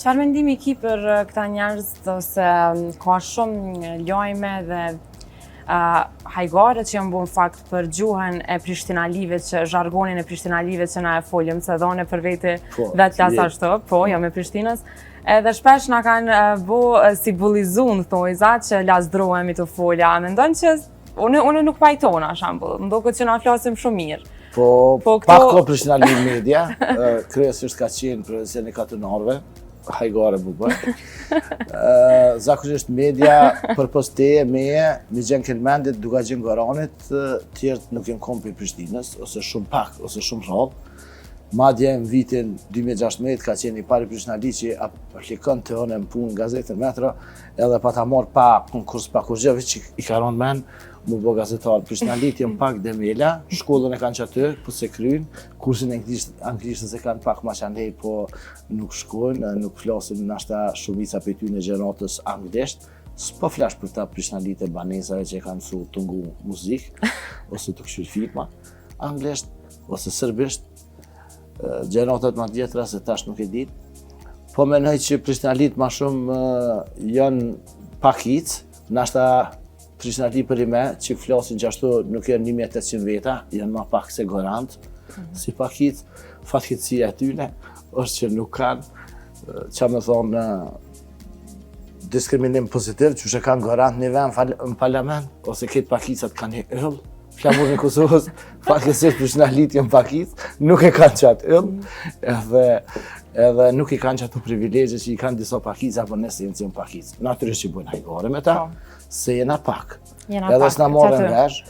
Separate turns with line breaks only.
Çfarë mendimi ki për këta njerëz ose ka shumë lajme dhe hajgare që janë bën fakt për gjuhën e Prishtinalive, zhargonin e Prishtinalive që na e folëm, se dhone për vete vetë las ashtu, po, jam e Prishtinës. Edhe shpesh na kanë bu si bullizun, thojza, që lasdrohemi të folja. Mendon që unë nuk pajtona, shembull, më duket që na flasim shumë mirë.
Po pak ko Prishtinali media, kryesisht ka qenë profesion e katërnarve, hajgare më bërë. Zakonisht media për posteje meje, mi gjenë këllmendit duka gjenë garanit, tjertë nuk jenë kom për Prishtinës, ose shumë pak, ose shumë rrallë. Madje në vitin 2016 ka qenë i pari Prishtinali që aplikon të hënë në punë në gazetën Metro, edhe pa ta marrë pa konkurs pa kurgjeve që i ka ronë men, mu bo gazetarë. Prishtinalit jenë pak demela, shkollën e kanë që aty, po se krynë, kursin e anglishtës e kanë pak ma qanej, po nuk shkojnë, nuk flasin nashta shumica për ty në gjeratës anglisht. S'po flash për ta Prishtinalit e banesave që kanë mësu të ngu muzik, ose të këshur filma, anglisht, ose sërbisht, gjeratët ma tjetra se tash nuk e dit. Po menoj që Prishtinalit ma shumë janë pakic, nashta Prishtinalit për i me, që flasin që ashtu nuk janë 1800 veta, janë ma pak se garant, si pakic, fatkitësia e tyne, është që nuk kanë, që me thonë, diskriminim pozitiv, që kanë garant një vend në parlament, ose këtë pakicat kanë një ëllë, flamur në Kosovës, fatkitësisht Prishtinalit janë pakic, nuk e kanë qatë ëllë, edhe nuk i kanë qëtu privilegje që i kanë disa pakica, por nëse jenë pakic. Natyrisht që bojnë hajgare me ta, se jena pak. Edhe s'na morën vesh,